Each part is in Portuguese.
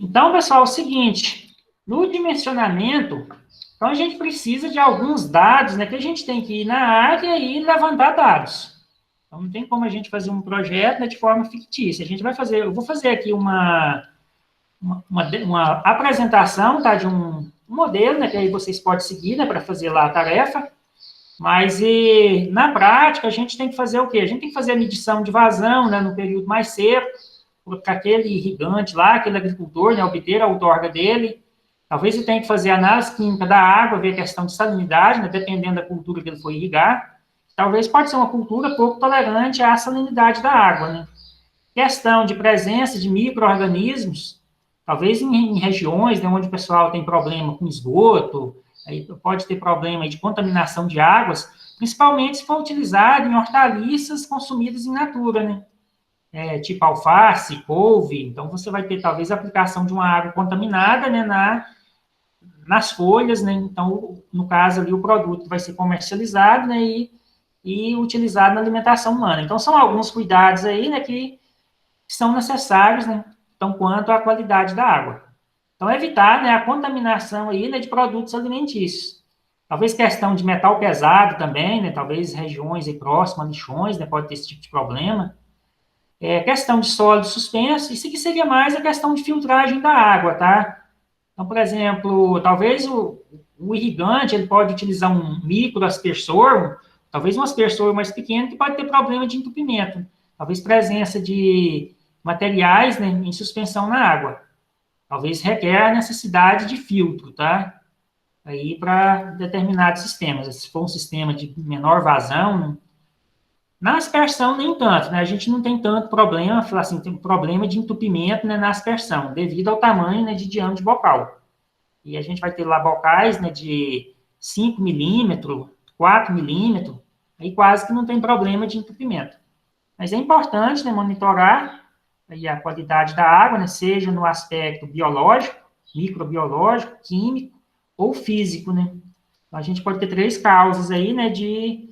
Então, pessoal, é o seguinte, no dimensionamento, então a gente precisa de alguns dados, né, que a gente tem que ir na área e levantar dados. Então, não tem como a gente fazer um projeto, né, de forma fictícia. A gente vai fazer, eu vou fazer aqui uma apresentação, tá, de um modelo, né, que aí vocês podem seguir, né, para fazer lá a tarefa, mas na prática a gente tem que fazer o quê? A gente tem que fazer a medição de vazão, né, no período mais seco, para aquele irrigante lá, aquele agricultor, né, obter a outorga dele. Talvez ele tenha que fazer análise química da água, ver a questão de salinidade, né, dependendo da cultura que ele for irrigar. Talvez pode ser uma cultura pouco tolerante à salinidade da água, né? Questão de presença de micro-organismos, talvez em regiões, né, onde o pessoal tem problema com esgoto, aí pode ter problema de contaminação de águas, principalmente se for utilizado em hortaliças consumidas em natura, né? Tipo alface, couve, então você vai ter talvez a aplicação de uma água contaminada, né, nas folhas, né, então no caso ali o produto vai ser comercializado, né, e utilizado na alimentação humana. Então são alguns cuidados aí, né, que são necessários, né, então quanto à qualidade da água. Então evitar, né, a contaminação aí, né, de produtos alimentícios. Talvez questão de metal pesado também, né, talvez regiões aí próximas, lixões, né, pode ter esse tipo de problema. Questão de sólido suspenso, isso aqui seria mais a questão de filtragem da água, tá? Então, por exemplo, talvez o irrigante, ele pode utilizar um microaspersor, talvez um aspersor mais pequeno, que pode ter problema de entupimento. Talvez presença de materiais, né, em suspensão na água. Talvez requer a necessidade de filtro, tá? Aí para determinados sistemas. Se for um sistema de menor vazão, né? Na aspersão, nem tanto, né? A gente não tem tanto problema, falar assim, tem problema de entupimento, né, na aspersão, devido ao tamanho, né, de diâmetro de bocal. E a gente vai ter lá bocais, né, de 5 milímetros, 4 milímetros, aí quase que não tem problema de entupimento. Mas é importante, né, monitorar aí a qualidade da água, né, seja no aspecto biológico, microbiológico, químico ou físico, né? Então, a gente pode ter três causas aí, né, de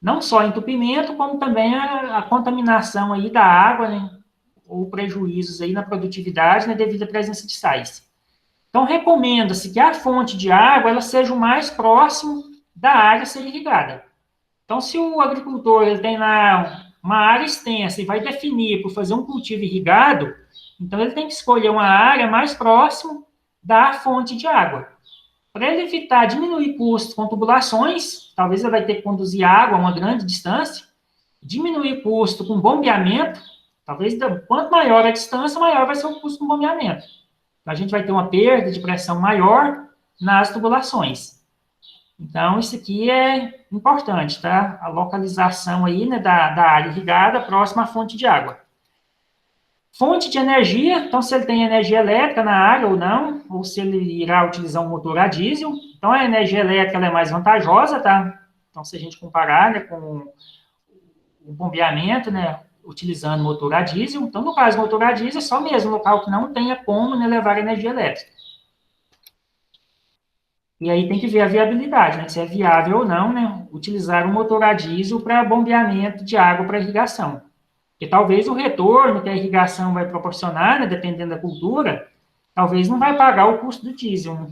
não só entupimento, como também a contaminação aí da água, né, ou prejuízos aí na produtividade, né, devido à presença de sais. Então, recomenda-se que a fonte de água ela seja o mais próximo da área a ser irrigada. Então, se o agricultor ele tem lá uma área extensa e vai definir por fazer um cultivo irrigado, então ele tem que escolher uma área mais próxima da fonte de água. Para ele evitar diminuir custos com tubulações, talvez ele vai ter que conduzir água a uma grande distância, diminuir custo com bombeamento, talvez quanto maior a distância, maior vai ser o custo com bombeamento. Então, a gente vai ter uma perda de pressão maior nas tubulações. Então, isso aqui é importante, tá? A localização aí, né, da área irrigada próxima à fonte de água. Fonte de energia, então se ele tem energia elétrica na área ou não, ou se ele irá utilizar um motor a diesel. Então a energia elétrica ela é mais vantajosa, tá? Então se a gente comparar, né, com o bombeamento, né, utilizando motor a diesel, então no caso do motor a diesel é só mesmo local que não tenha como, né, levar energia elétrica. E aí tem que ver a viabilidade, né, se é viável ou não, né, utilizar um motor a diesel para bombeamento de água para irrigação. Porque talvez o retorno que a irrigação vai proporcionar, né, dependendo da cultura, talvez não vai pagar o custo do diesel. Né?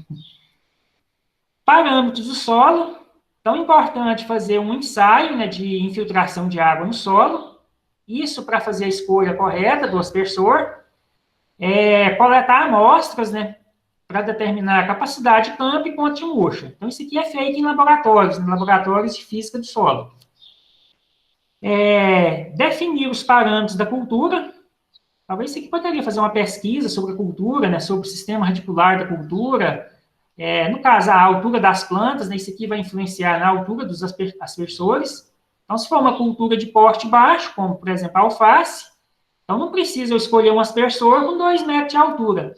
Parâmetros do solo. Então, é importante fazer um ensaio, né, de infiltração de água no solo. Isso para fazer a escolha correta do aspersor. Coletar amostras, né, para determinar a capacidade de campo e quanto de murcha. Então, isso aqui é feito em laboratórios de física do solo. Definir os parâmetros da cultura. Talvez você poderia fazer uma pesquisa sobre a cultura, né, sobre o sistema radicular da cultura. No caso, a altura das plantas, né, isso aqui vai influenciar na altura dos aspersores. Então, se for uma cultura de porte baixo, como, por exemplo, a alface, então não precisa eu escolher um aspersor com 2 metros de altura.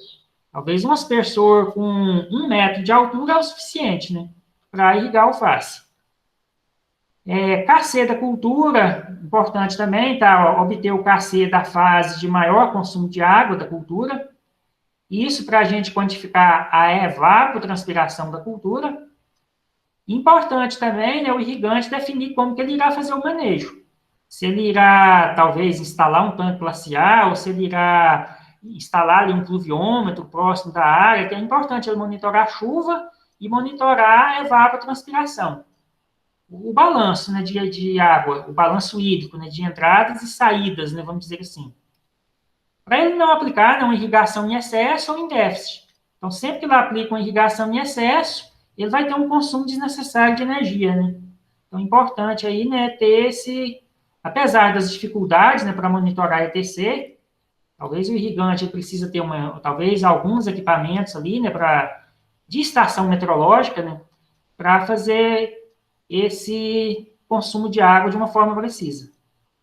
Talvez um aspersor com 1 metro de altura é o suficiente, né, para irrigar a alface. KC da cultura, importante também, tá? Obter o KC da fase de maior consumo de água da cultura. Isso para a gente quantificar a evapotranspiração da cultura. Importante também, né, o irrigante definir como que ele irá fazer o manejo. Se ele irá, talvez, instalar um tanque glacial, ou se ele irá instalar ali um pluviômetro próximo da área, que é importante ele monitorar a chuva e monitorar a evapotranspiração. O balanço, né, de água, o balanço hídrico, né, de entradas e saídas, né, vamos dizer assim. Para ele não aplicar, né, uma irrigação em excesso ou em déficit. Então, sempre que ele aplica uma irrigação em excesso, ele vai ter um consumo desnecessário de energia, né? Então, é importante aí, né, ter apesar das dificuldades, né, para monitorar ETC, talvez o irrigante precisa ter talvez alguns equipamentos ali, né, de estação meteorológica, né, para fazer esse consumo de água de uma forma precisa.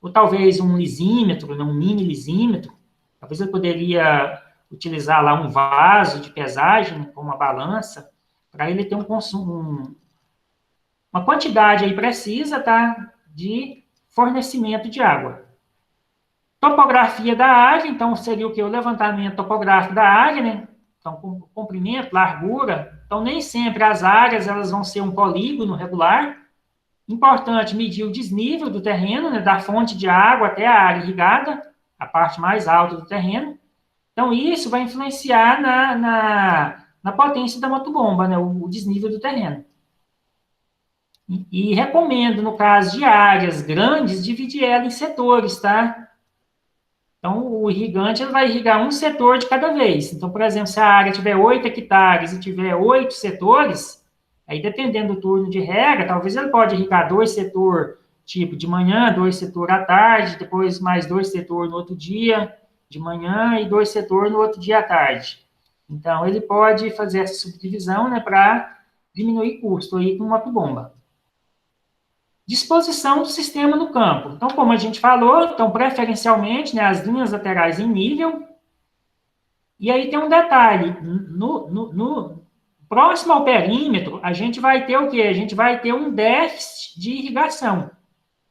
Ou talvez um lisímetro, né, um mini lisímetro, talvez ele poderia utilizar lá um vaso de pesagem, né, com uma balança, para ele ter um consumo, uma quantidade aí precisa, tá, de fornecimento de água. Topografia da área, então, seria o que? O levantamento topográfico da área, né? Então, comprimento, largura. Então, nem sempre as áreas elas vão ser um polígono regular. Importante medir o desnível do terreno, né? Da fonte de água até a área irrigada, a parte mais alta do terreno. Então, isso vai influenciar na potência da motobomba, né? O desnível do terreno. E recomendo, no caso de áreas grandes, dividir ela em setores, tá? Então, o irrigante ele vai irrigar um setor de cada vez. Então, por exemplo, se a área tiver 8 hectares e tiver 8 setores, aí dependendo do turno de rega, talvez ele pode irrigar 2 setores, tipo, de manhã, 2 setores à tarde, depois mais 2 setores no outro dia, de manhã, e 2 setores no outro dia à tarde. Então, ele pode fazer essa subdivisão, né, para diminuir custo aí com motobomba. Disposição do sistema no campo. Então, como a gente falou, então, preferencialmente, né, as linhas laterais em nível. E aí tem um detalhe, no próximo ao perímetro, a gente vai ter o quê? A gente vai ter um déficit de irrigação,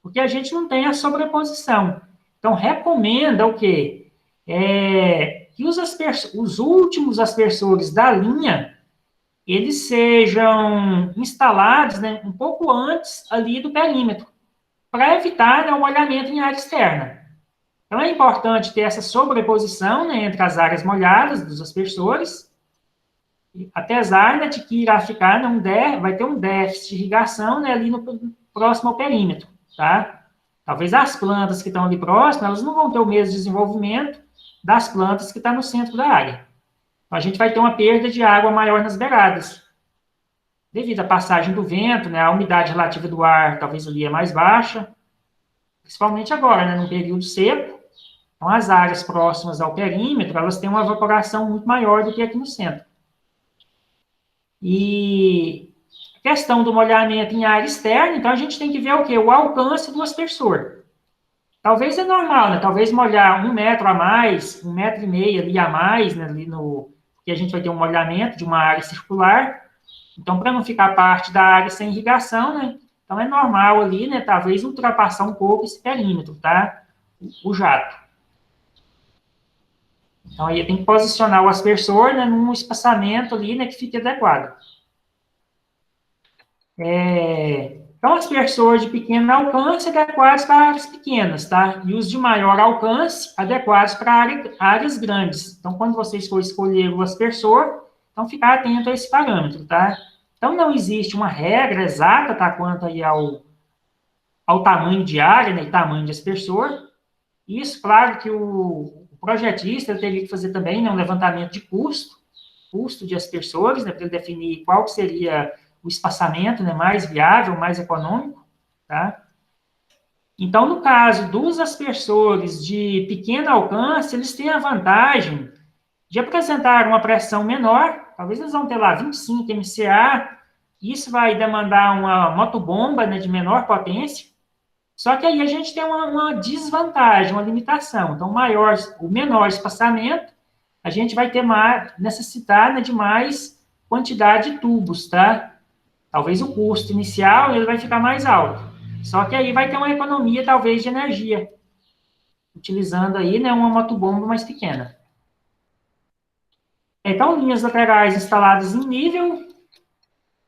porque a gente não tem a sobreposição. Então, recomenda o quê? Que os últimos aspersores da linha eles sejam instalados, né, um pouco antes ali do perímetro, para evitar, né, o molhamento em área externa. Então, é importante ter essa sobreposição, né, entre as áreas molhadas dos aspersores, apesar, né, de que irá ficar, né, vai ter um déficit de irrigação, né, ali próximo ao perímetro, tá? Talvez as plantas que estão ali próximas, elas não vão ter o mesmo desenvolvimento das plantas que estão no centro da área. Então, a gente vai ter uma perda de água maior nas beiradas. Devido à passagem do vento, né, a umidade relativa do ar talvez ali é mais baixa, principalmente agora, né, no período seco. Então, as áreas próximas ao perímetro, elas têm uma evaporação muito maior do que aqui no centro. E a questão do molhamento em área externa, então a gente tem que ver o quê? O alcance do aspersor. Talvez é normal, né? Talvez molhar 1 metro a mais, 1,5 metro ali a mais, né, porque a gente vai ter um molhamento de uma área circular. Então, para não ficar parte da área sem irrigação, né? Então, é normal ali, né? Talvez ultrapassar um pouco esse perímetro, tá? O jato. Então, aí tem que posicionar o aspersor, né, num espaçamento ali, né, que fique adequado. Então, aspersores de pequeno alcance adequados para áreas pequenas, tá? E os de maior alcance adequados para áreas grandes. Então, quando vocês for escolher o aspersor, então ficar atento a esse parâmetro, tá? Então, não existe uma regra exata, tá, quanto aí ao tamanho de área, né, e tamanho de aspersor. Isso, claro que o projetista teria que fazer também, né, um levantamento de custo de aspersores, né, para ele definir qual seria o espaçamento, né, mais viável, mais econômico, tá? Então, no caso dos aspersores de pequeno alcance, eles têm a vantagem de apresentar uma pressão menor, talvez eles vão ter lá 25 MCA, isso vai demandar uma motobomba, né, de menor potência, só que aí a gente tem uma desvantagem, uma limitação. Então, o menor espaçamento, a gente vai necessitar, né, de mais quantidade de tubos, tá? Talvez o custo inicial ele vai ficar mais alto. Só que aí vai ter uma economia, talvez, de energia, utilizando aí, né, uma motobomba mais pequena. Então, linhas laterais instaladas em nível,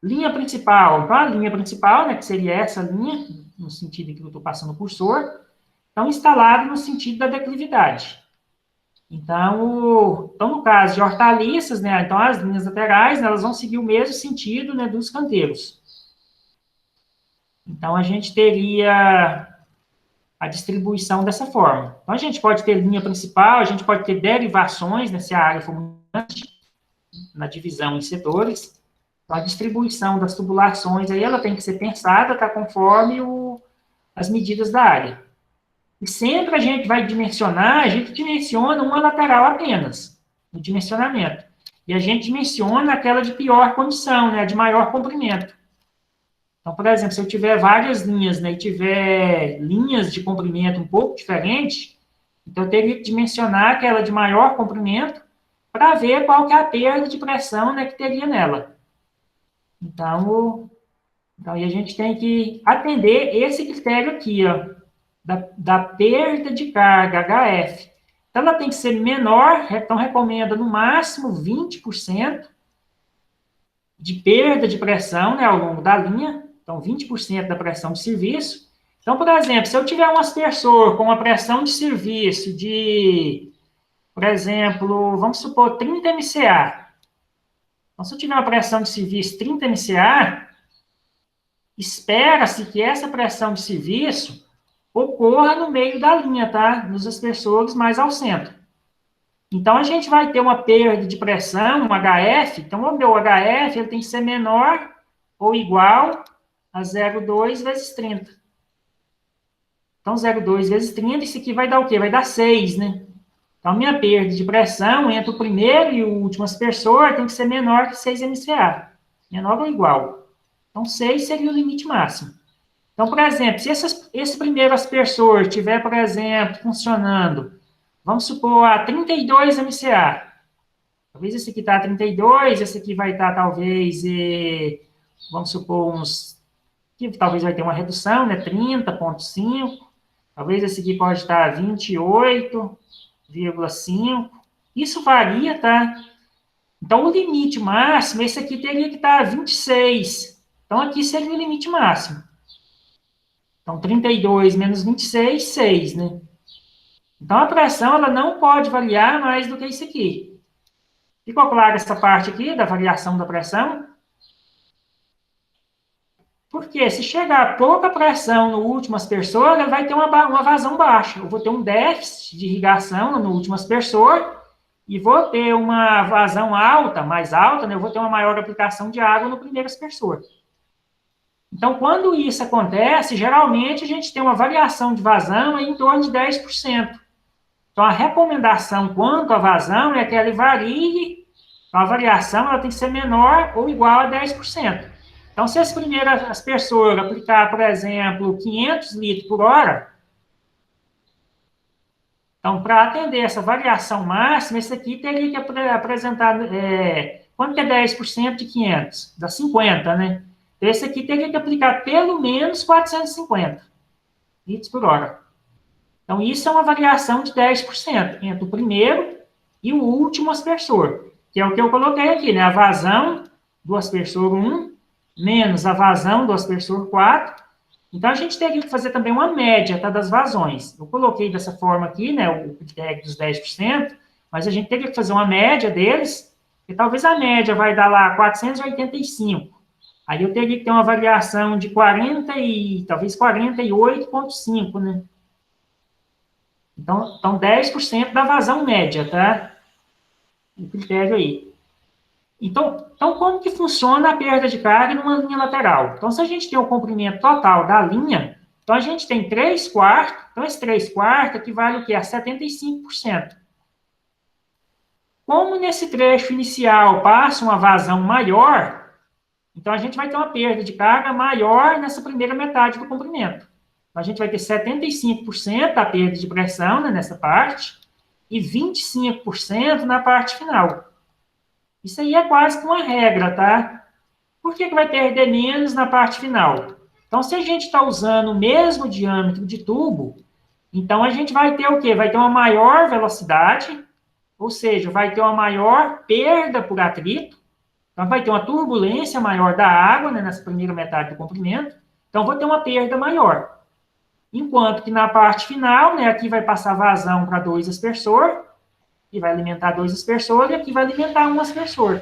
linha principal. Então, a linha principal, né, que seria essa linha, no sentido em que eu estou passando o cursor, estão instalados no sentido da declividade. Então, no caso de hortaliças, né, então as linhas laterais, né, elas vão seguir o mesmo sentido, né, dos canteiros. Então, a gente teria a distribuição dessa forma. Então, a gente pode ter linha principal, a gente pode ter derivações, né, se a área for muito grande, na divisão em setores. Então, a distribuição das tubulações, aí ela tem que ser pensada, tá, conforme as medidas da área. E sempre a gente vai dimensionar, a gente dimensiona uma lateral apenas, no dimensionamento. E a gente dimensiona aquela de pior condição, né, de maior comprimento. Então, por exemplo, se eu tiver várias linhas, né, e tiver linhas de comprimento um pouco diferentes, então eu teria que dimensionar aquela de maior comprimento para ver qual que é a perda de pressão, né, que teria nela. Então, aí a gente tem que atender esse critério aqui, ó, da perda de carga, HF. Então, ela tem que ser menor, então recomenda no máximo 20% de perda de pressão, né, ao longo da linha, então 20% da pressão de serviço. Então, por exemplo, se eu tiver um aspersor com uma pressão de serviço de, por exemplo, vamos supor 30 MCA. Então, se eu tiver uma pressão de serviço 30 MCA, espera-se que essa pressão de serviço ocorra no meio da linha, tá? Nos aspersores mais ao centro. Então, a gente vai ter uma perda de pressão, um HF. Então, o meu HF ele tem que ser menor ou igual a 0,2 vezes 30. Então, 0,2 vezes 30, isso aqui vai dar o quê? Vai dar 6, né? Então, a minha perda de pressão entre o primeiro e o último aspersor tem que ser menor que 6 MCA. Menor ou igual. Então, 6 seria o limite máximo. Então, por exemplo, se esse primeiro aspersor estiver, por exemplo, funcionando, vamos supor, a 32 MCA. Talvez esse aqui está a 32, esse aqui vai estar, talvez, vamos supor, que talvez vai ter uma redução, né, 30,5. Talvez esse aqui pode estar a 28,5. Isso varia, tá? Então, o limite máximo, esse aqui teria que estar a 26. Então, aqui seria o limite máximo. Então, 32 menos 26, 6, né? Então, a pressão, ela não pode variar mais do que isso aqui. Ficou clara essa parte aqui da variação da pressão? Porque se chegar pouca pressão no último aspersor, ele vai ter uma vazão baixa. Eu vou ter um déficit de irrigação no último aspersor e vou ter uma vazão alta, mais alta, né? Eu vou ter uma maior aplicação de água no primeiro aspersor. Então, quando isso acontece, geralmente a gente tem uma variação de vazão aí em torno de 10%. Então, a recomendação quanto à vazão é que ela varie, então a variação ela tem que ser menor ou igual a 10%. Então, se esse primeiro aspersor aplicar, por exemplo, 500 litros por hora, então, para atender essa variação máxima, esse aqui teria que apresentar, quanto que é 10% de 500? Dá 50, né? Então, esse aqui teria que aplicar pelo menos 450 litros por hora. Então, isso é uma variação de 10% entre o primeiro e o último aspersor, que é o que eu coloquei aqui, né? A vazão do aspersor 1 menos a vazão do aspersor 4. Então, a gente teria que fazer também uma média, tá, das vazões. Eu coloquei dessa forma aqui, né, o critério dos 10%, mas a gente teria que fazer uma média deles, e talvez a média vai dar lá 485. Aí eu teria que ter uma variação de 40 e talvez 48,5, né? Então 10% da vazão média, tá? O critério aí. Então, como que funciona a perda de carga numa linha lateral? Então, se a gente tem o comprimento total da linha, então a gente tem 3/4, então esse 3/4 equivale o quê? A 75%. Como nesse trecho inicial passa uma vazão maior, então a gente vai ter uma perda de carga maior nessa primeira metade do comprimento. Então, a gente vai ter 75% da perda de pressão, né, nessa parte, e 25% na parte final. Isso aí é quase que uma regra, tá? Por que vai perder menos na parte final? Então, se a gente está usando o mesmo diâmetro de tubo, então a gente vai ter o quê? Vai ter uma maior velocidade, ou seja, vai ter uma maior perda por atrito, então vai ter uma turbulência maior da água, né, nessa primeira metade do comprimento, então vou ter uma perda maior. Enquanto que na parte final, né, aqui vai passar vazão para 2 aspersor, que vai alimentar 2 aspersores, e aqui vai alimentar 1 aspersor.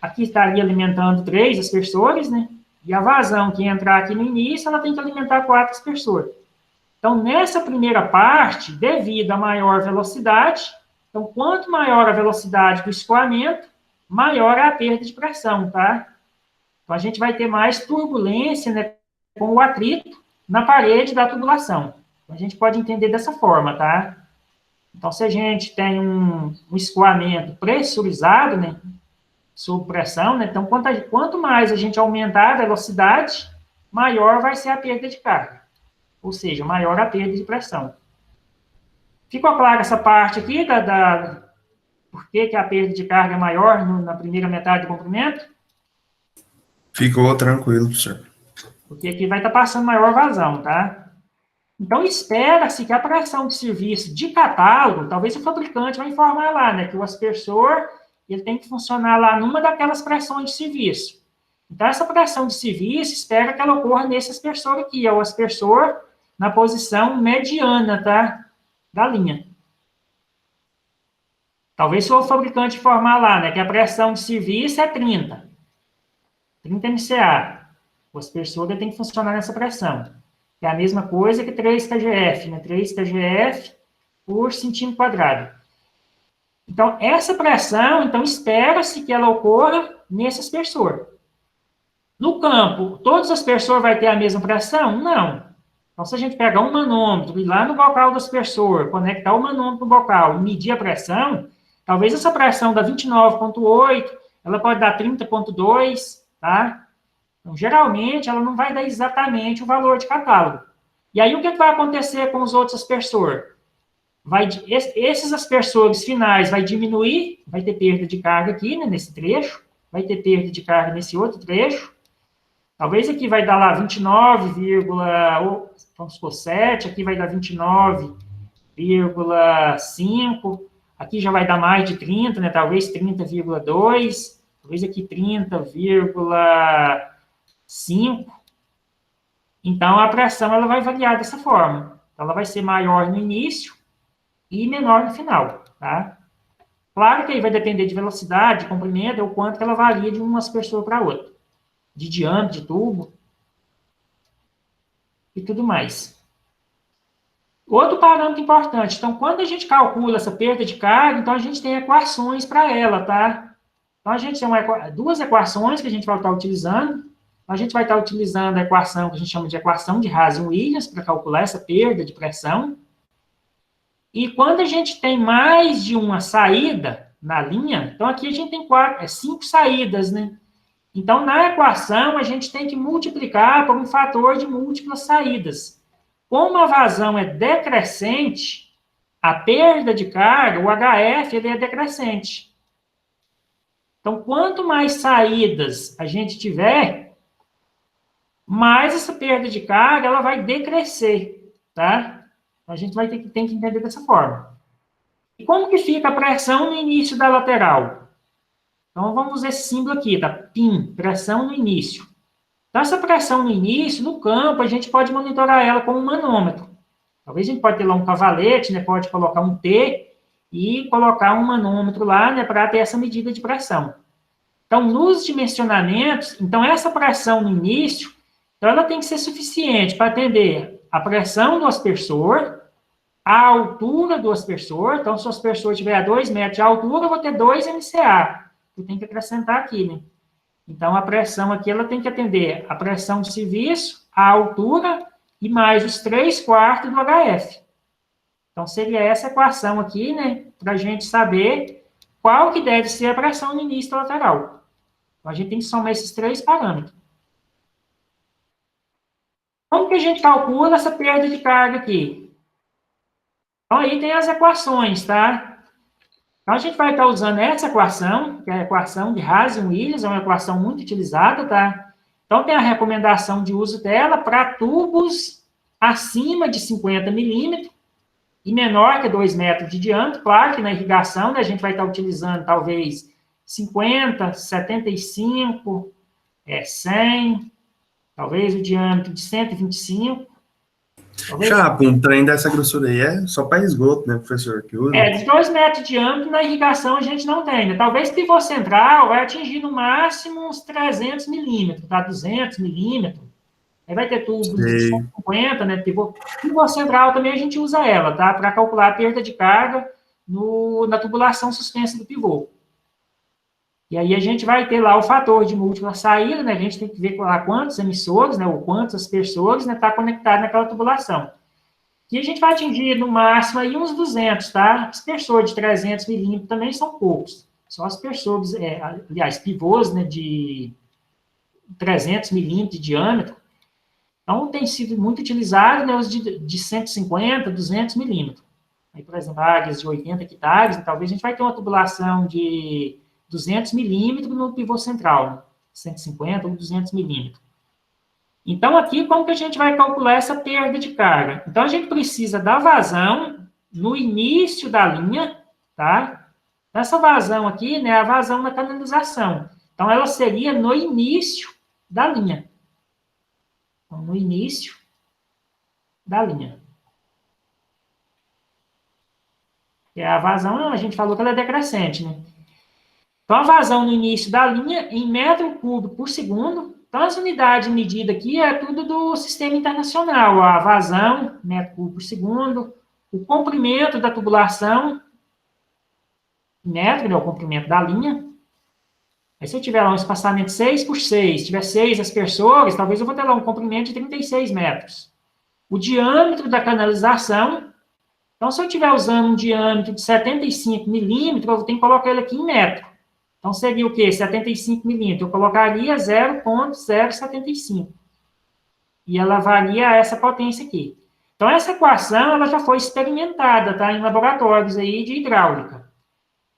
Aqui estaria alimentando 3 aspersores, né? E a vazão que entrar aqui no início, ela tem que alimentar 4 aspersores. Então, nessa primeira parte, devido à maior velocidade, então, quanto maior a velocidade do escoamento, maior é a perda de pressão, tá? Então, a gente vai ter mais turbulência, né, com o atrito na parede da tubulação. A gente pode entender dessa forma, tá? Então, se a gente tem um escoamento pressurizado, né, sob pressão, né, então, quanto mais a gente aumentar a velocidade, maior vai ser a perda de carga. Ou seja, maior a perda de pressão. Ficou clara essa parte aqui por que a perda de carga é maior na primeira metade do comprimento? Ficou tranquilo, professor. Porque aqui vai estar passando maior vazão, tá? Então, espera-se que a pressão de serviço de catálogo, talvez o fabricante vai informar lá, né, que o aspersor ele tem que funcionar lá numa daquelas pressões de serviço. Então, essa pressão de serviço, espera que ela ocorra nesse aspersor aqui, é o aspersor na posição mediana, tá? Da linha. Talvez se o fabricante informar lá, né, que a pressão de serviço é 30 MCA. O aspersor tem que funcionar nessa pressão. É a mesma coisa que 3 kgf, né? 3 kgf por centímetro quadrado. Então, essa pressão, então, espera-se que ela ocorra nesse aspersor. No campo, todos os aspersores vão ter a mesma pressão? Não. Então, se a gente pegar um manômetro e ir lá no bocal do aspersor, conectar o manômetro no bocal e medir a pressão, talvez essa pressão da 29,8, ela pode dar 30,2, tá? Então, geralmente, ela não vai dar exatamente o valor de catálogo. E aí, o que vai acontecer com os outros aspersores? Esses aspersores finais vai diminuir, vai ter perda de carga aqui, né, nesse trecho, vai ter perda de carga nesse outro trecho. Talvez aqui vai dar lá 29,7, aqui vai dar 29,5, aqui já vai dar mais de 30, né, talvez 30,2, talvez aqui 30,5. Então, a pressão ela vai variar dessa forma. Então, ela vai ser maior no início e menor no final, tá? Claro que aí vai depender de velocidade, de comprimento, ou quanto que ela varia de um aspersor para outro. De diâmetro, de tubo e tudo mais. Outro parâmetro importante. Então, quando a gente calcula essa perda de carga, então a gente tem equações para ela, tá? Então, a gente tem duas equações que a gente vai estar utilizando. A gente vai estar utilizando a equação que a gente chama de equação de Hazen-Williams para calcular essa perda de pressão. E quando a gente tem mais de uma saída na linha, então aqui a gente tem 5 saídas, né? Então, na equação, a gente tem que multiplicar por um fator de múltiplas saídas. Como a vazão é decrescente, a perda de carga, o HF, ele é decrescente. Então, quanto mais saídas a gente tiver, mais essa perda de carga ela vai decrescer, tá? A gente vai tem que entender dessa forma. E como que fica a pressão no início da lateral? Então, vamos usar esse símbolo aqui, tá? PIN, pressão no início. Então, essa pressão no início, no campo, a gente pode monitorar ela com um manômetro. Talvez a gente pode ter lá um cavalete, né? Pode colocar um T e colocar um manômetro lá, né? Para ter essa medida de pressão. Então, nos dimensionamentos, então essa pressão no início, então ela tem que ser suficiente para atender a pressão do aspersor, a altura do aspersor. Então, se o aspersor tiver a 2 metros de altura, eu vou ter 2 MCA. Eu tenho que acrescentar aqui, né? Então, a pressão aqui, ela tem que atender a pressão de serviço, a altura e mais os 3/4 do HF. Então, seria essa equação aqui, né? Para a gente saber qual que deve ser a pressão no início da lateral. Então, a gente tem que somar esses 3 parâmetros. Como que a gente calcula essa perda de carga aqui? Então, aí tem as equações, tá? Então, a gente vai estar usando essa equação, que é a equação de Hazen-Williams, é uma equação muito utilizada, tá? Então, tem a recomendação de uso dela para tubos acima de 50 milímetros e menor que 2 metros de diâmetro. Claro que na irrigação, né, a gente vai estar utilizando, talvez, 50, 75, 100, talvez o diâmetro de 125. Talvez, Chapa, um trem dessa grossura aí é só para esgoto, né, professor? Que usa. de 2 metros de diâmetro na irrigação a gente não tem, né? Talvez pivô central vai atingir no máximo uns 300 milímetros, tá? 200 milímetros. Aí vai ter tubos de Sei. 150, né? Pivô central também a gente usa ela, tá? Para calcular a perda de carga na tubulação suspensa do pivô. E aí a gente vai ter lá o fator de múltipla saída, né? A gente tem que ver lá quantos emissores, né? Ou quantos aspersores, né? Está conectado naquela tubulação. E a gente vai atingir no máximo aí uns 200, tá? Aspersor de 300 milímetros também são poucos. Só aspersores, aliás, pivôs, né? De 300 milímetros de diâmetro. Então, tem sido muito utilizado, né? Os de 150, 200 milímetros. Aí, por exemplo, áreas de 80 hectares, talvez a gente vai ter uma tubulação de 200 milímetros no pivô central, né? 150 ou 200 milímetros. Então, aqui, como que a gente vai calcular essa perda de carga? Então, a gente precisa da vazão no início da linha, tá? Essa vazão aqui, né, é a vazão da canalização. Então, ela seria no início da linha. Então, no início da linha. A vazão, a gente falou que ela é decrescente, né? Então, a vazão no início da linha, em metro cúbico por segundo. Então, as unidades de medida aqui é tudo do sistema internacional. A vazão, metro cúbico por segundo. O comprimento da tubulação, metro, né, o comprimento da linha. Aí, se eu tiver lá um espaçamento 6 por 6, se tiver 6 aspersores, talvez eu vou ter lá um comprimento de 36 metros. O diâmetro da canalização. Então, se eu estiver usando um diâmetro de 75 milímetros, eu tenho que colocar ele aqui em metro. Então, seria o quê? 75 milímetros. Eu colocaria 0,075. E ela varia essa potência aqui. Então, essa equação ela já foi experimentada, tá? Em laboratórios aí de hidráulica.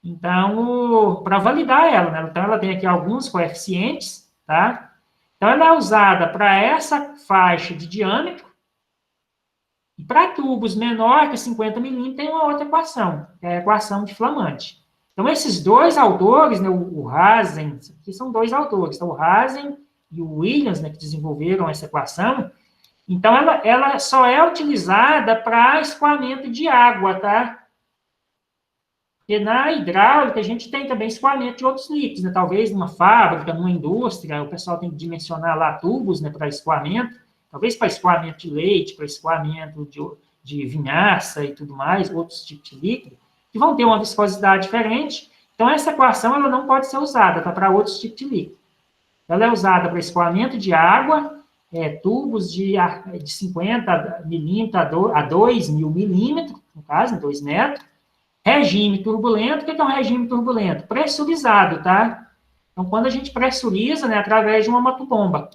Então, para validar ela, né? Então, ela tem aqui alguns coeficientes, tá? Então, ela é usada para essa faixa de diâmetro. E para tubos menor que 50 milímetros, tem uma outra equação, que é a equação de Flamante. Então, esses dois autores, né, o Hazen, aqui são dois autores, então, o Hazen e o Williams, né, que desenvolveram essa equação, então, ela só é utilizada para escoamento de água, tá? Porque na hidráulica, a gente tem também escoamento de outros líquidos, né? Talvez numa fábrica, numa indústria, o pessoal tem que dimensionar lá tubos, né, para escoamento, talvez para escoamento de leite, para escoamento de vinhaça e tudo mais, outros tipos de líquido, que vão ter uma viscosidade diferente. Então, essa equação ela não pode ser usada tá, para outros tipos de líquido. Ela é usada para escoamento de água, tubos de 50 milímetros a 2 mil milímetros, no caso, 2 metros. Regime turbulento, o que é um regime turbulento? Pressurizado, tá? Então, quando a gente pressuriza, né, através de uma motobomba.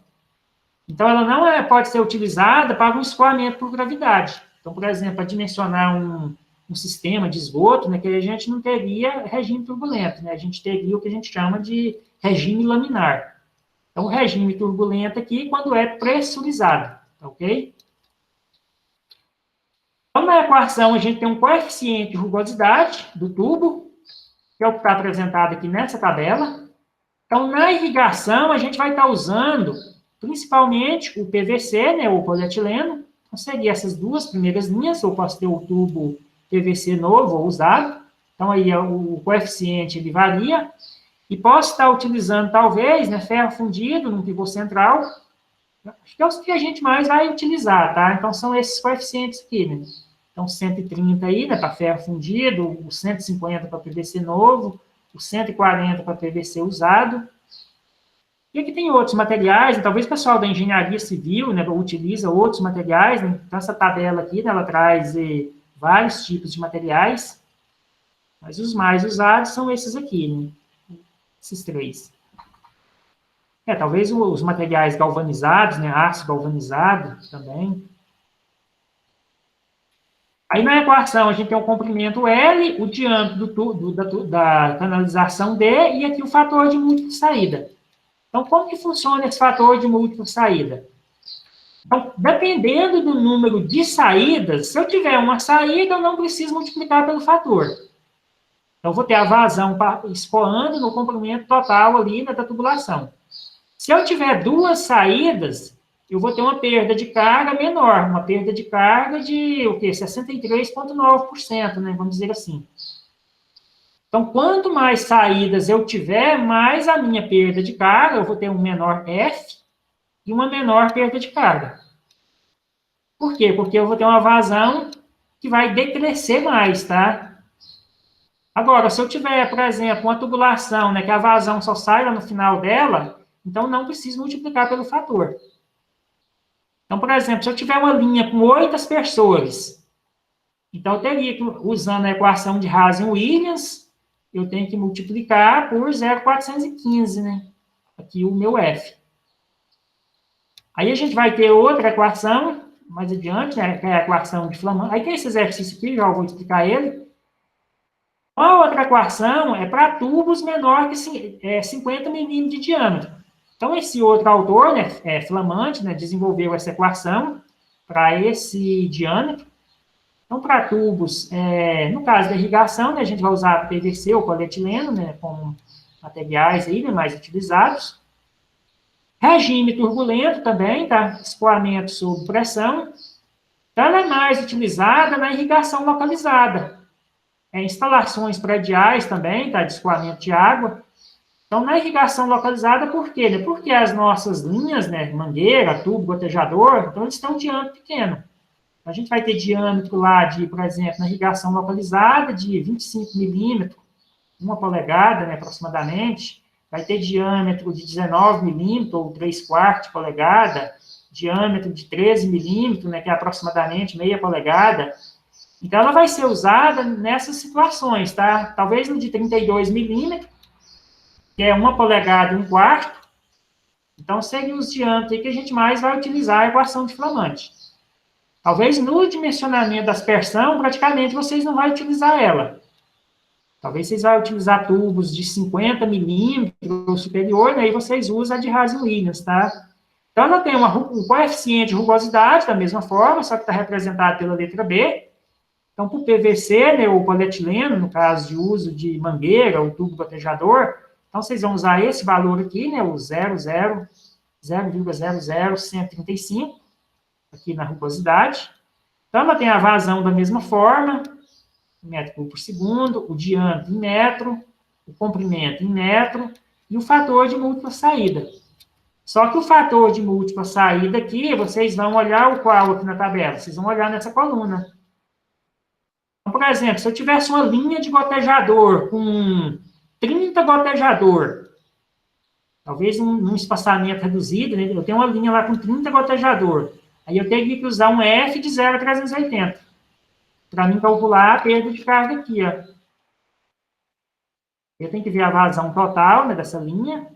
Então, ela não pode ser utilizada para um escoamento por gravidade. Então, por exemplo, para dimensionar um sistema de esgoto, né, que a gente não teria regime turbulento, né? A gente teria o que a gente chama de regime laminar. Então, o regime turbulento aqui, quando é pressurizado, tá ok? Então, na equação, a gente tem um coeficiente de rugosidade do tubo, que é o que está apresentado aqui nessa tabela. Então, na irrigação, a gente vai estar usando principalmente o PVC, né, o polietileno. Então, seria essas duas primeiras linhas, ou posso ter o tubo PVC novo ou usado. Então, aí o coeficiente ele varia. E posso estar utilizando, talvez, né, ferro fundido no pivô central. Acho que é os que a gente mais vai utilizar, tá? Então, são esses coeficientes aqui, né? Então, 130 aí, né, para ferro fundido, o 150 para PVC novo, o 140 para PVC usado. E aqui tem outros materiais, né? Talvez o pessoal da engenharia civil, né, utiliza outros materiais, né? Então, essa tabela aqui, né, ela traz vários tipos de materiais, mas os mais usados são esses aqui, né? Esses três. Talvez os materiais galvanizados, né, aço galvanizado também. Aí na equação a gente tem o comprimento L, o diâmetro da canalização D e aqui o fator de múltipla saída. Então, como que funciona esse fator de múltipla saída? Então, dependendo do número de saídas, se eu tiver uma saída, eu não preciso multiplicar pelo fator. Então, eu vou ter a vazão escoando no comprimento total ali da tubulação. Se eu tiver duas saídas, eu vou ter uma perda de carga menor, uma perda de carga de, o quê? 63,9%, né? Vamos dizer assim. Então, quanto mais saídas eu tiver, mais a minha perda de carga, eu vou ter um menor F e uma menor perda de carga. Por quê? Porque eu vou ter uma vazão que vai decrescer mais, tá? Agora, se eu tiver, por exemplo, uma tubulação, né, que a vazão só sai lá no final dela, então não preciso multiplicar pelo fator. Então, por exemplo, se eu tiver uma linha com 8 aspersores, então eu teria que, usando a equação de Hazen-Williams, eu tenho que multiplicar por 0,415, né? Aqui o meu F. Aí a gente vai ter outra equação, mais adiante, né, que é a equação de Flamand. Aí tem esse exercício aqui, já vou explicar ele. A outra equação é para tubos menor que 50 milímetros de diâmetro. Então, esse outro autor, né, Flamand, né, desenvolveu essa equação para esse diâmetro. Então, para tubos, no caso da irrigação, né, a gente vai usar PVC ou polietileno, né, como materiais aí, né, mais utilizados. Regime turbulento também, tá? Escoamento sob pressão. Então, ela é mais utilizada na irrigação localizada. Instalações prediais também, tá? De escoamento de água. Então, na irrigação localizada, por quê? Porque as nossas linhas, né, mangueira, tubo, gotejador, então eles têm um diâmetro pequeno. A gente vai ter diâmetro lá de, por exemplo, na irrigação localizada, de 25 milímetros, 1 polegada, né, aproximadamente. Vai ter diâmetro de 19 milímetros, ou 3/4 de polegada, diâmetro de 13 milímetros, né, que é aproximadamente meia polegada. Então, ela vai ser usada nessas situações, tá? Talvez no de 32 milímetros, que é 1 polegada e 1/4. Então, seriam os diâmetros que a gente mais vai utilizar a equação de Flamand. Talvez no dimensionamento da aspersão, praticamente vocês não vão utilizar ela. Talvez vocês vão utilizar tubos de 50 milímetros ou superior, né, e vocês usam a de Hazen-Williams, tá? Então, ela tem um coeficiente de rugosidade da mesma forma, só que está representado pela letra B. Então, para o PVC, né, ou polietileno, no caso de uso de mangueira ou tubo gotejador, então vocês vão usar esse valor aqui, né, o 0,00135, aqui na rugosidade. Então, ela tem a vazão da mesma forma, metro cúbico por segundo, o diâmetro em metro, o comprimento em metro, e o fator de múltipla saída. Só que o fator de múltipla saída aqui, vocês vão olhar o qual aqui na tabela? Vocês vão olhar nessa coluna. Então, por exemplo, se eu tivesse uma linha de gotejador com 30 gotejador, talvez num espaçamento reduzido, né, eu tenho uma linha lá com 30 gotejador, aí eu teria que usar um F de 0,380 para mim calcular a perda de carga aqui, ó. Eu tenho que ver a vazão total, né, dessa linha,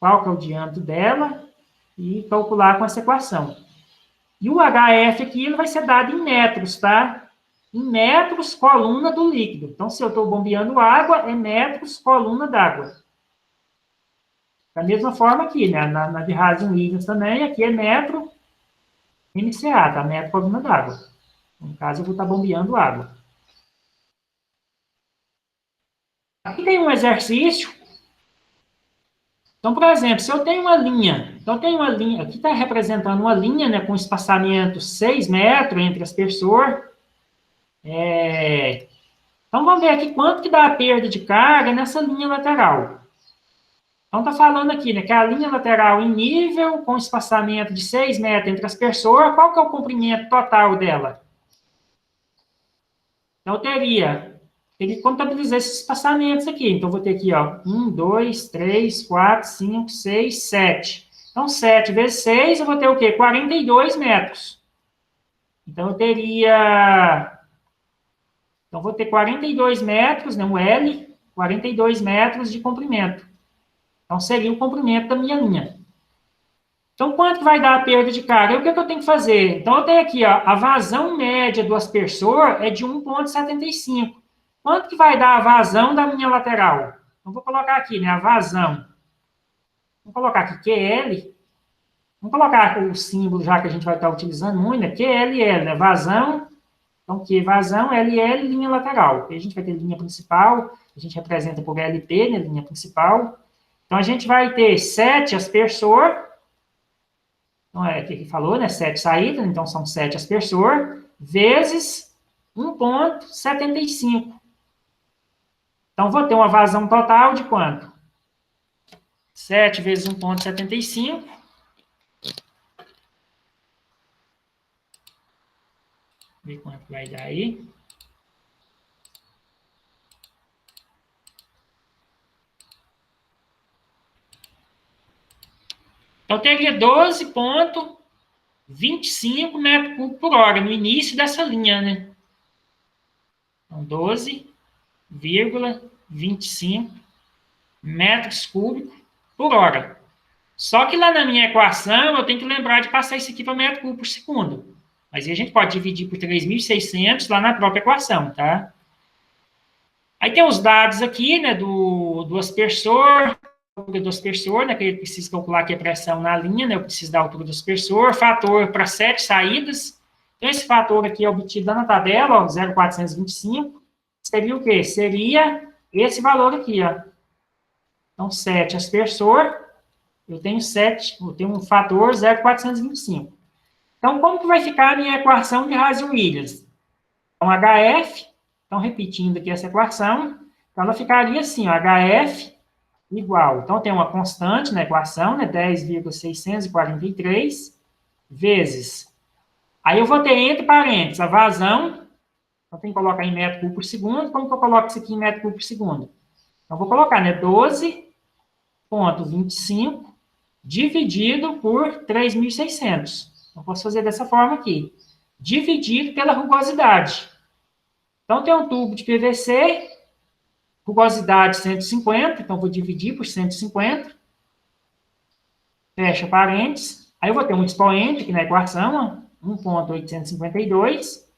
qual que é o diâmetro dela, e calcular com essa equação. E o HF aqui, ele vai ser dado em metros, tá? Em metros, coluna do líquido. Então, se eu estou bombeando água, é metros, coluna d'água. Da mesma forma aqui, né? Na de Hazen-Williams também, aqui é metro MCA, tá? Metro, coluna d'água. No caso, eu vou estar bombeando água. Aqui tem um exercício. Então, por exemplo, se eu tenho uma linha, aqui está representando uma linha, né, com espaçamento 6 metros entre as pessoas. Então, vamos ver aqui quanto que dá a perda de carga nessa linha lateral. Então, está falando aqui, né, que a linha lateral em nível, com espaçamento de 6 metros entre as pessoas, qual que é o comprimento total dela? Então, eu teria que contabilizar esses espaçamentos aqui. Então, vou ter aqui, ó, 1, 2, 3, 4, 5, 6, 7. Então, 7 vezes 6, eu vou ter o quê? 42 metros. Então, eu teria... Então, vou ter 42 metros, né, um L, 42 metros de comprimento. Então, seria o comprimento da minha linha. Então, quanto que vai dar a perda de carga? O que eu tenho que fazer? Então, eu tenho aqui, ó, a vazão média do aspersor é de 1,75. Quanto que vai dar a vazão da minha lateral? Então, vou colocar aqui, né, a vazão. Vou colocar aqui QL. Vamos colocar o símbolo, já que a gente vai estar utilizando muito, né, QLL, né, vazão. Então, Q, vazão, LL, linha lateral. Aqui a gente vai ter linha principal, a gente representa por LP, né, linha principal. Então, a gente vai ter 7 aspersor, Então, é o que ele falou, né? 7 saídas, então são 7 aspersor, vezes 1,75. Então, vou ter uma vazão total de quanto? 7 vezes 1,75. Ver quanto vai dar aí. Então, teria 12,25 metros cúbicos por hora no início dessa linha, né? Então, 12,25 metros cúbicos por hora. Só que lá na minha equação, eu tenho que lembrar de passar isso aqui para metro cúbico por segundo. Mas aí a gente pode dividir por 3.600 lá na própria equação, tá? Aí tem os dados aqui, né, do aspersor, né, que ele precisa calcular aqui a pressão na linha, né, eu preciso da altura do aspersor, fator para 7 saídas. Então, esse fator aqui é obtido lá na tabela, ó, 0,425, seria o quê? Seria esse valor aqui, ó. Então, 7 aspersor, eu tenho um fator 0,425. Então, como que vai ficar a minha equação de Razi-Williams? Então, HF, então, repetindo aqui essa equação, então ela ficaria assim, ó, HF igual, então tem uma constante na equação, né, 10,643, vezes, aí eu vou ter entre parênteses a vazão, então tem que colocar em metro cúbico por segundo, como que eu coloco isso aqui em metro cúbico por segundo? Então, vou colocar, né, 12,25 dividido por 3.600. Então, posso fazer dessa forma aqui, dividido pela rugosidade. Então, tem um tubo de PVC, rugosidade 150, então vou dividir por 150, fecha parênteses, aí eu vou ter um expoente aqui na equação, 1,852,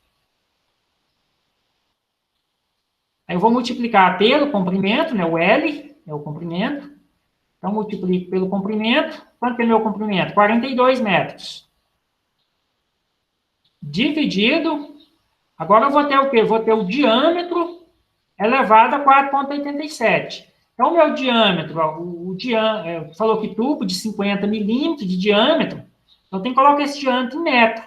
aí eu vou multiplicar pelo comprimento, né, o L é o comprimento, então multiplico pelo comprimento, quanto é meu comprimento? 42 metros. Dividido, agora eu vou ter o quê? Vou ter o diâmetro elevado a 4,87. Então, o meu diâmetro, ó, falou que tubo de 50 milímetros de diâmetro, então tem que colocar esse diâmetro em metro.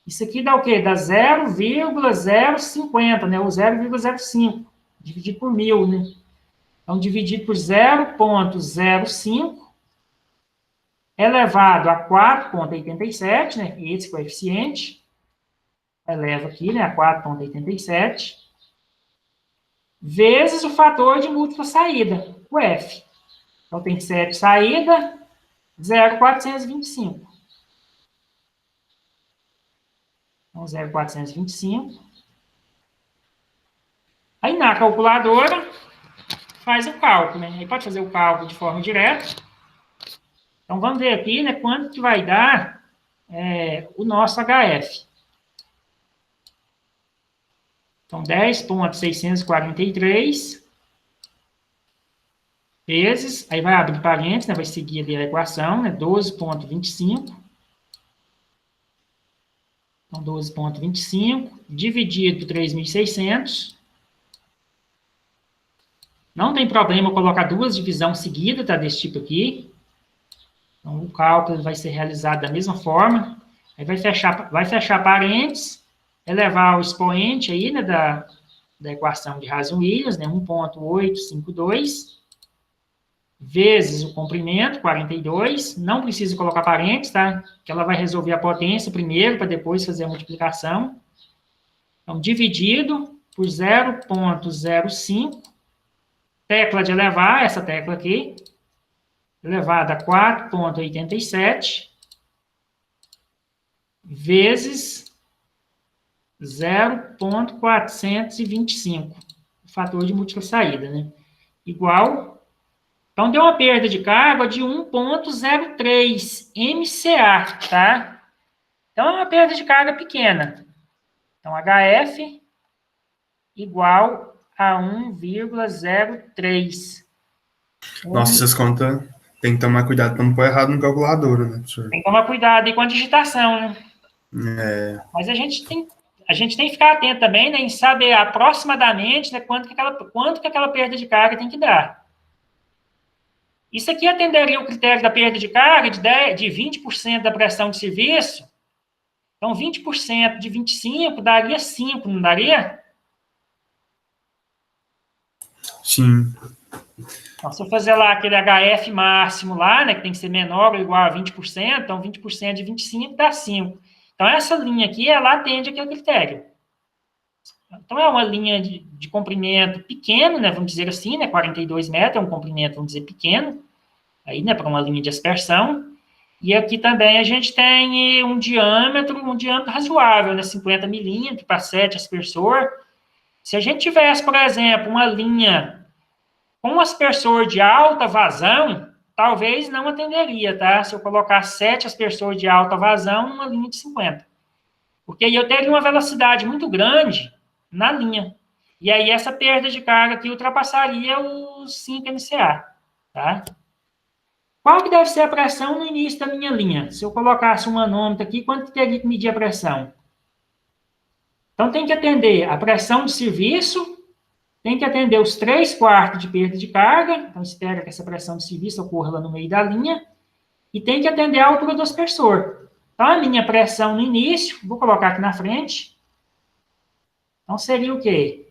Isso aqui dá o quê? Dá 0,050, né? Ou 0,05, dividido por 1.000, né? Então, dividido por 0,05, elevado a 4,87, né? Esse coeficiente, eleva aqui, né? A 4,87, vezes o fator de múltipla saída, o F. Então, tem 7 saídas, 0,425. Então, 0,425. Aí, na calculadora, faz o cálculo, né? Aí pode fazer o cálculo de forma direta. Então, vamos ver aqui, né? Quanto que vai dar o nosso HF. Então, 10,643 vezes, aí vai abrir parênteses, né? Vai seguir ali a equação, né? 12,25. Então, 12,25 dividido por 3.600. Não tem problema eu colocar duas divisões seguidas, tá? Desse tipo aqui. Então, o cálculo vai ser realizado da mesma forma. Aí vai fechar parênteses, elevar o expoente aí, né, da equação de Razi-Williams, né? 1,852 vezes o comprimento, 42. Não precisa colocar parênteses, tá? Que ela vai resolver a potência primeiro, para depois fazer a multiplicação. Então, dividido por 0,05. Tecla de elevar, essa tecla aqui, elevada a 4,87, vezes 0,425. Fator de múltipla saída, né? Igual. Então, deu uma perda de carga de 1,03 MCA, tá? Então, é uma perda de carga pequena. Então, HF igual a 1,03. Nossa, essas contas tem que tomar cuidado para não pôr errado no calculador, né, professor? Tem que tomar cuidado aí com a digitação, né? Mas a gente tem que ficar atento também, né, em saber aproximadamente, né, quanto que aquela perda de carga tem que dar. Isso aqui atenderia o critério da perda de carga de 20% da pressão de serviço. Então, 20% de 25 daria 5, não daria? Sim. Então, se eu fazer lá aquele HF máximo lá, né, que tem que ser menor ou igual a 20%, então 20% de 25 dá 5. Então, essa linha aqui, ela atende aquele critério. Então, é uma linha de comprimento pequeno, né, vamos dizer assim, né, 42 metros, é um comprimento, vamos dizer, pequeno, aí, né, para uma linha de aspersão. E aqui também a gente tem um diâmetro razoável, né, 50 milímetros para 7 aspersor. Se a gente tivesse, por exemplo, uma linha com um aspersor de alta vazão, talvez não atenderia, tá? Se eu colocar 7 aspersor de alta vazão numa linha de 50. Porque aí eu teria uma velocidade muito grande na linha. E aí essa perda de carga aqui ultrapassaria os 5 MCA, tá? Qual que deve ser a pressão no início da minha linha? Se eu colocasse um manômetro aqui, quanto que teria que medir a pressão? Então, tem que atender a pressão de serviço, tem que atender os 3/4 de perda de carga, então espera que essa pressão de serviço ocorra lá no meio da linha, e tem que atender a altura do aspersor. Então, a minha pressão no início, vou colocar aqui na frente, então seria o quê?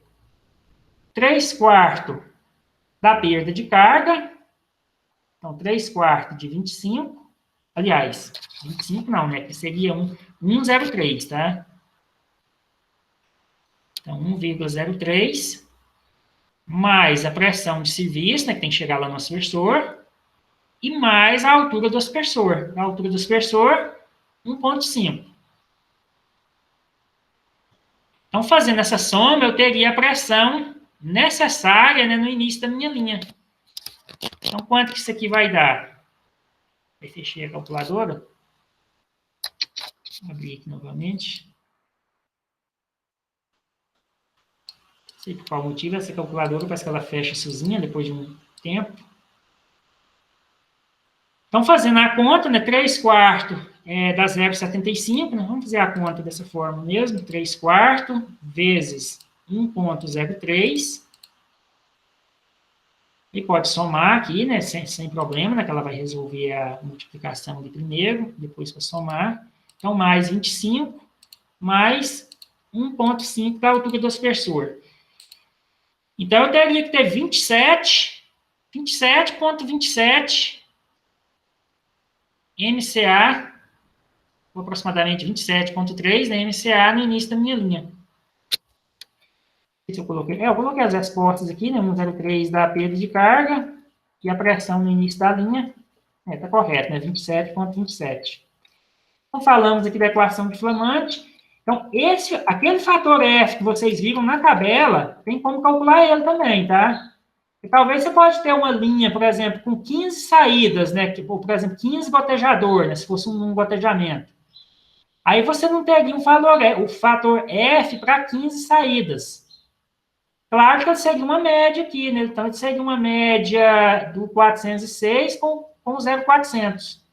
3/4 da perda de carga, então 3/4 de 25, aliás, 25 não, né, que seria 1,03, tá? Então, 1,03 mais a pressão de serviço, né, que tem que chegar lá no aspersor, e mais a altura do aspersor. A altura do aspersor, 1,5. Então, fazendo essa soma, eu teria a pressão necessária, né, no início da minha linha. Então, quanto que isso aqui vai dar? Aí fechei a calculadora. Vou abrir aqui novamente. Não sei por qual motivo essa calculadora parece que ela fecha sozinha depois de um tempo. Então, fazendo a conta, né, 3/4 dá 0,75, né, vamos fazer a conta dessa forma mesmo, 3/4 vezes 1,03, e pode somar aqui, né, sem problema, né, que ela vai resolver a multiplicação ali primeiro, depois para somar. Então, mais 25, mais 1,5 da altura do aspersor. Então, eu teria que ter 27,27 MCA, ou aproximadamente 27,3, né, MCA no início da minha linha. Eu coloquei as respostas aqui, né, 1,03 da perda de carga, e a pressão no início da linha, está correto, né, 27,27. Então, falamos aqui da equação de Flamante. Então, aquele fator F que vocês viram na tabela, tem como calcular ele também, tá? E talvez você pode ter uma linha, por exemplo, com 15 saídas, né? Tipo, por exemplo, 15 gotejador, né? Se fosse um gotejamento. Aí você não teria o fator F para 15 saídas. Claro que seria uma média aqui, né? Então, seria uma média do 406 com 0,400.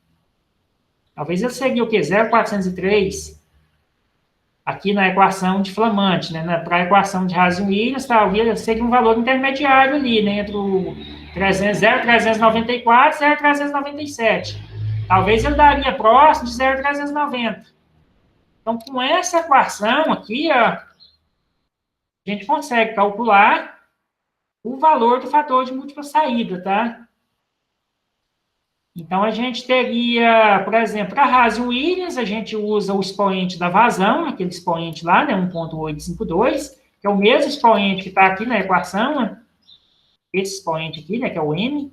Talvez ele seria o quê? 0,403. Aqui na equação de Flamante, né? Para a equação de Hazen-Williams, talvez seria um valor intermediário ali, né? Entre o 0,394 e 0,397. Talvez ele daria próximo de 0,390. Então, com essa equação aqui, ó, a gente consegue calcular o valor do fator de múltipla saída, tá? Então, a gente teria, por exemplo, para a Hazen-Williams, a gente usa o expoente da vazão, aquele expoente lá, né, 1,852, que é o mesmo expoente que está aqui na equação, né? Esse expoente aqui, né, que é o M.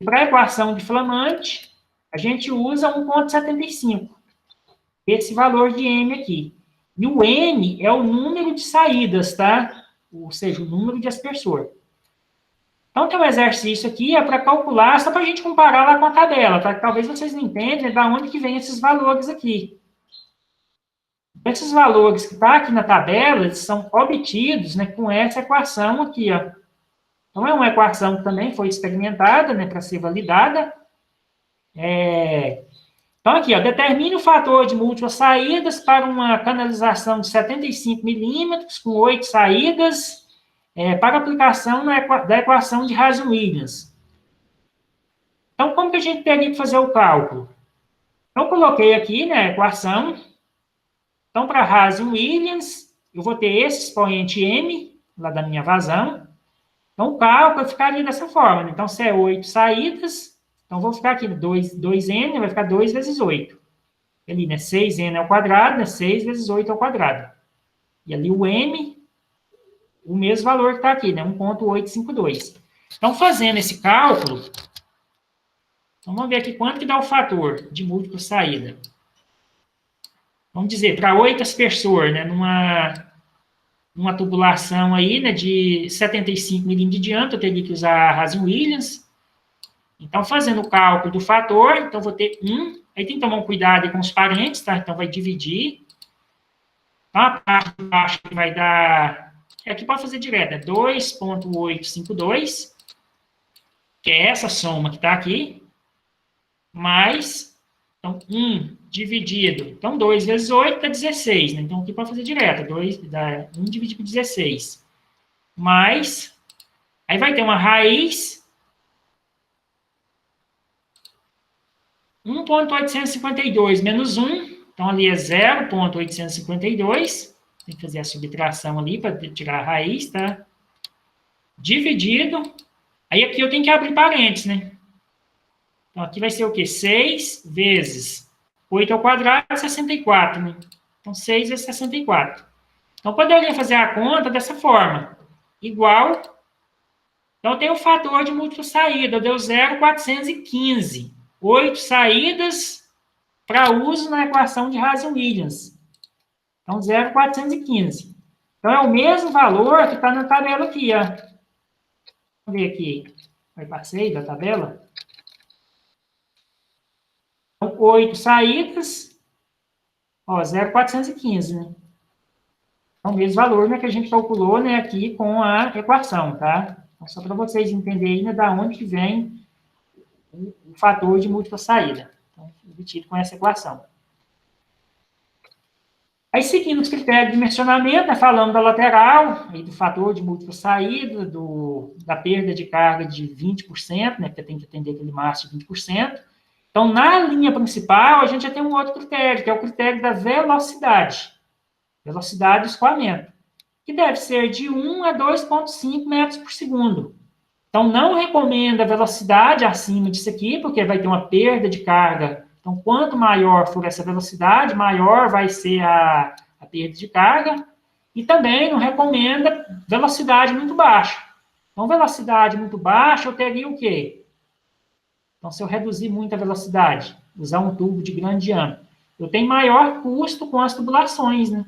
E para a equação de Flamante, a gente usa 1,75, esse valor de M aqui. E o M é o número de saídas, tá? Ou seja, o número de aspersor. Então, tem um exercício aqui, é para calcular, só para a gente comparar lá com a tabela, tá? Talvez vocês não entendam de onde que vem esses valores aqui. Esses valores que estão aqui na tabela, eles são obtidos, né, com essa equação aqui, ó. Então, é uma equação que também foi experimentada, né, para ser validada. Então, aqui, ó, determine o fator de múltiplas saídas para uma canalização de 75 milímetros, com 8 saídas, para aplicação da equação de Hazen-Williams. Então, como que a gente teria que fazer o cálculo? Então, eu coloquei aqui, né, a equação. Então, para Hazen-Williams, eu vou ter esse expoente m, lá da minha vazão. Então, o cálculo ficaria dessa forma, né? Então, se é 8 saídas, então vou ficar aqui 2n, vai ficar 2 vezes 8. Ali, né, 6n ao quadrado, né, 6 vezes 8 ao quadrado. E ali o m, o mesmo valor que está aqui, né, 1,852. Então, fazendo esse cálculo, então vamos ver aqui quanto que dá o fator de múltipla saída. Vamos dizer, para 8 aspersor, né, numa tubulação aí, né, de 75 milímetros de diâmetro, eu teria que usar a Hazen-Williams. Então, fazendo o cálculo do fator, então vou ter 1, aí tem que tomar um cuidado aí com os parentes, tá? Então, vai dividir. Então, a parte de baixo vai dar, aqui pode fazer direto, é 2,852, que é essa soma que está aqui, mais, então, 1 dividido, então, 2 vezes 8 dá 16, né? Então, aqui pode fazer direto, 1 dividido por 16, mais, aí vai ter uma raiz, 1,852 menos 1, então ali é 0,852, tem que fazer a subtração ali para tirar a raiz, tá? Dividido, aí aqui eu tenho que abrir parênteses, né? Então aqui vai ser o quê? 6 vezes 8 ao quadrado, 64, né? Então 6 vezes 64. Então poderia fazer a conta dessa forma, igual, então tem o fator de múltipla saída, deu 0,415. 8 saídas para uso na equação de Hazen-Williams. Então, 0,415. Então, é o mesmo valor que está na tabela aqui, ó. Vamos ver aqui. Vai passeio da tabela. Então, 8 saídas, ó, 0,415, né? Então, o mesmo valor, né, que a gente calculou, né, aqui com a equação, tá? Então, só para vocês entenderem, né, da onde que vem o fator de múltipla saída. Então, obtido com essa equação. Aí, seguindo os critérios de dimensionamento, né, falando da lateral, aí do fator de múltipla saída, da perda de carga de 20%, né, porque tem que atender aquele máximo de 20%. Então, na linha principal, a gente já tem um outro critério, que é o critério da velocidade. Velocidade de escoamento, que deve ser de 1 a 2,5 metros por segundo. Então, não recomendo a velocidade acima disso aqui, porque vai ter uma perda de carga. Então, quanto maior for essa velocidade, maior vai ser a perda de carga. E também não recomenda velocidade muito baixa. Então, velocidade muito baixa, eu teria o quê? Então, se eu reduzir muito a velocidade, usar um tubo de grande diâmetro, eu tenho maior custo com as tubulações, né?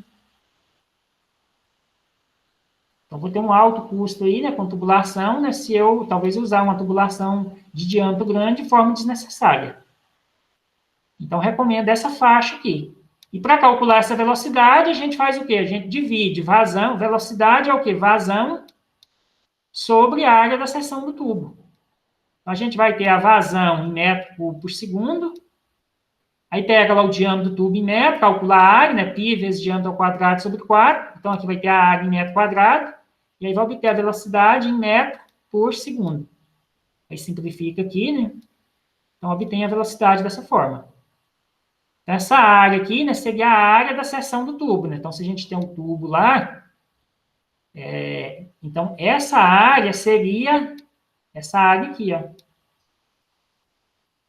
Então, vou ter um alto custo aí, né, com tubulação, né, se eu, talvez, usar uma tubulação de diâmetro grande de forma desnecessária. Então, recomendo essa faixa aqui. E para calcular essa velocidade, a gente faz o quê? A gente divide vazão, velocidade é o quê? Vazão sobre a área da seção do tubo. Então, a gente vai ter a vazão em metro cúbico por segundo, aí pega lá o diâmetro do tubo em metro, calcula a área, né, π vezes diâmetro ao quadrado sobre 4, então aqui vai ter a área em metro quadrado, e aí vai obter a velocidade em metro por segundo. Aí simplifica aqui, né? Então, obtém a velocidade dessa forma. Então, essa área aqui, né, seria a área da seção do tubo, né? Então, se a gente tem um tubo lá, então, essa área seria essa área aqui, ó.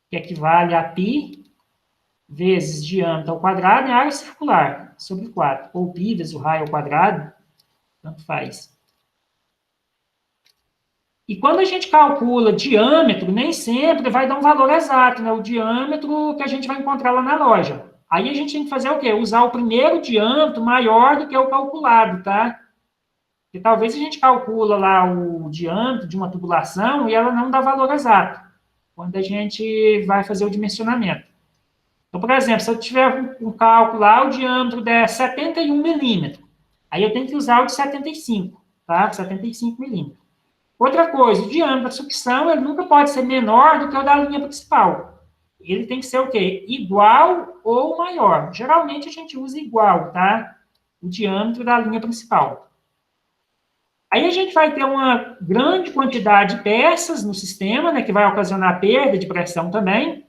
Que equivale a π vezes diâmetro ao quadrado, é área circular, sobre 4. Ou π vezes o raio ao quadrado, tanto faz. E quando a gente calcula diâmetro, nem sempre vai dar um valor exato, né? O diâmetro que a gente vai encontrar lá na loja. Aí a gente tem que fazer o quê? Usar o primeiro diâmetro maior do que o calculado, tá? Porque talvez a gente calcula lá o diâmetro de uma tubulação e ela não dá valor exato, quando a gente vai fazer o dimensionamento. Então, por exemplo, se eu tiver um cálculo lá, o diâmetro der 71 milímetros, aí eu tenho que usar o de 75, tá? 75 milímetros. Outra coisa, o diâmetro da sucção, ele nunca pode ser menor do que o da linha principal. Ele tem que ser o quê? Igual ou maior. Geralmente a gente usa igual, tá? O diâmetro da linha principal. Aí a gente vai ter uma grande quantidade de peças no sistema, né, que vai ocasionar perda de pressão também,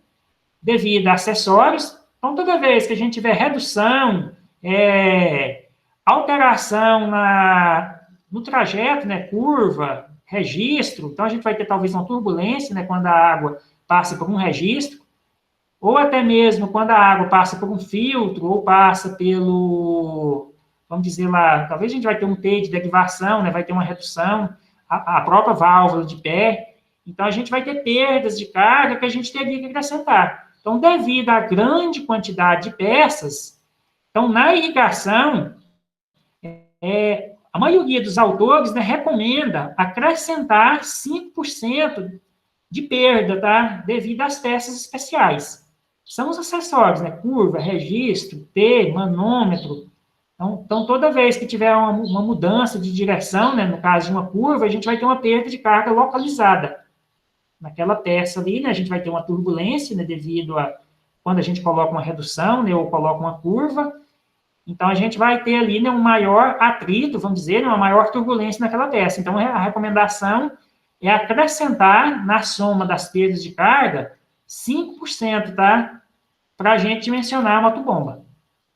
devido a acessórios. Então, toda vez que a gente tiver redução, alteração no trajeto, né, curva, registro, então a gente vai ter talvez uma turbulência, né, quando a água passa por um registro, ou até mesmo quando a água passa por um filtro, ou passa pelo, vamos dizer lá, talvez a gente vai ter um T de derivação, né, vai ter uma redução, a própria válvula de pé, então a gente vai ter perdas de carga que a gente teria que acrescentar. Então, devido à grande quantidade de peças, então na irrigação, a maioria dos autores, né, recomenda acrescentar 5% de perda, tá? Devido às peças especiais. São os acessórios, né? Curva, registro, T, manômetro. Então, toda vez que tiver uma mudança de direção, né, no caso de uma curva, a gente vai ter uma perda de carga localizada. Naquela peça ali, né, a gente vai ter uma turbulência, né, devido a quando a gente coloca uma redução, né, ou coloca uma curva. Então, a gente vai ter ali, né, um maior atrito, vamos dizer, né, uma maior turbulência naquela peça. Então, a recomendação é acrescentar na soma das perdas de carga 5%, tá? Para a gente dimensionar a motobomba.